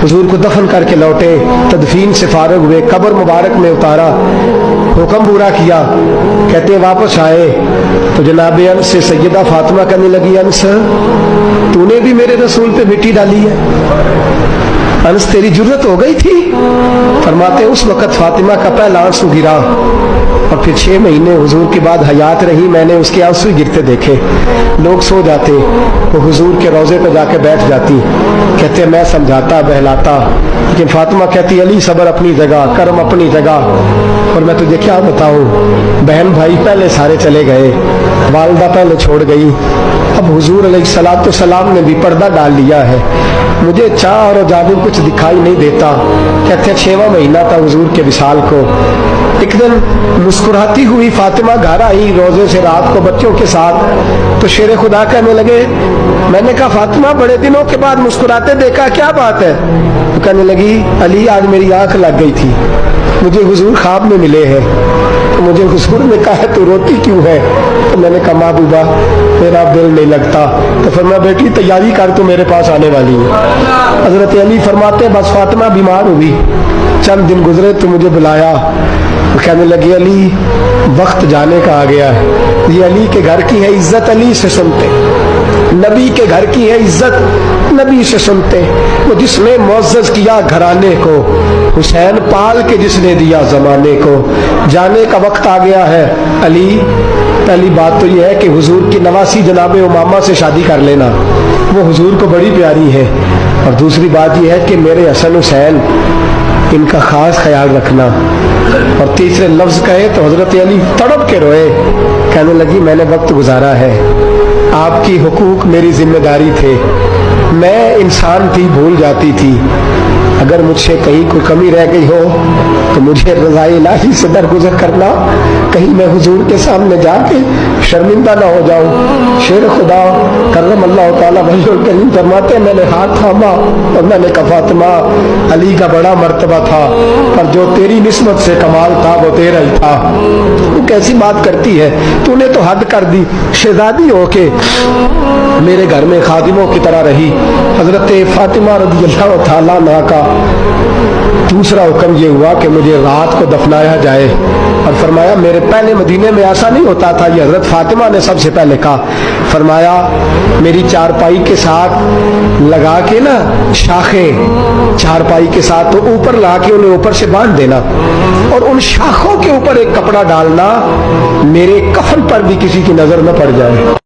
हुजूर को दफन करके लौटे, तदफीन से फारग हुए, कब्र मुबारक में उतारा, हुक्म पूरा किया। कहते हैं वापस आए तो जनाब अंस से सैयदा फातिमा कहने लगी, अंस तूने भी मेरे रसूल पे मिट्टी डाली है? अंस तेरी जुर्रत हो गई थी? फरमाते उस वक़्त फातिमा का पहला आंसू गिरा और फिर 6 महीने हुजूर के बाद हयात रही, मैंने उसके आंसू गिरते देखे। लोग सो जाते, वो हुजूर के रोज़े पे जाके बैठ जाती। कहते मैं समझाता बहलाता, लेकिन फातिमा कहती अली सब्र अपनी जगह, कर्म अपनी जगह। और मैं तुझे क्या बताऊं, बहन भाई पहले सारे चले गए, वालदा पहले छोड़ गई, अब हुजूर अलैहिस्सलातु सलाम ने भी पर्दा डाल लिया है, मुझे चाह और जानिब कुछ दिखाई नहीं देता। कहते 6वां महीना था हुजूर के विसाल को। एक दिन मुस्कुराती हुई फातिमा घर आई रोजे से रात को बच्चों के साथ, तो शेर खुदा कहने लगे, मैंने कहा फातिमा बड़े दिनों के बाद मुस्कुराते देखा, क्या बात है? तो कहने लगी अली आज मेरी आंख लग गई थी, मुझे हुजूर ख्वाब में मिले हैं, तो मुझे हुजूर ने कहा तू रोती क्यों है? तो मैंने कहा महबूबा मेरा दिल नहीं लगता। तो फरमाया बेटी तैयारी कर, तू मेरे पास आने वाली है। हजरत अली फरमाते बस फातिमा बीमार हुई, चंद दिन गुजरे तो मुझे बुलाया, कहने लगी अली वक्त जाने का आ गया है, ये अली के घर की है इज्जत, अली से सुनते, नबी के घर की है इज्जत, नबी से सुनते। वो जिसने मुअज़्ज़ज़ किया घराने को, हुसैन पाल के जिसने दिया जमाने को, जाने का वक्त आ गया है अली। पहली बात तो यह है कि हुजूर की नवासी जनाब उमामा से शादी कर लेना, वो हुजूर को बड़ी प्यारी है। और दूसरी बात यह है कि मेरे हसन हुसैन इनका खास ख्याल रखना। और तीसरे लफ्ज कहे तो हजरत अली तड़प के रोए, कहने लगी मैंने वक्त गुजारा है, आपकी हुकूक मेरी जिम्मेदारी थे, मैं इंसान थी भूल जाती थी, अगर मुझसे कहीं कोई कमी रह गई हो तो मुझे रज़ाए इलाही से दरगुजर करना, कहीं मैं हुजूर के सामने जाके शर्मिंदा ना हो जाऊं। शेर खुदा करम अल्लाह ताला वजहुल करीम फरमाते मैंने हाथ थामा और मैंने कहा फातिमा अली का बड़ा मर्तबा था, पर जो तेरी निस्बत से कमाल था वो तेरा ही था। तू कैसी बात करती है, तूने तो हद कर दी, शहजादी होके मेरे घर में खादिमों की तरह रही। हजरत फातिमा रज़ियल्लाहु ताला अन्हा का दूसरा हुक्म ये हुआ कि मुझे रात को दफनाया जाए। और फरमाया मेरे पहले मदीने में ऐसा नहीं होता था, ये हजरत फातिमा ने सबसे पहले कहा। फरमाया मेरी चारपाई के साथ लगा के ना शाखें, चारपाई के साथ तो ऊपर ला के उन्हें ऊपर से बांध देना और उन शाखों के ऊपर एक कपड़ा डालना, मेरे कफन पर भी किसी की नजर न पड़ जाए।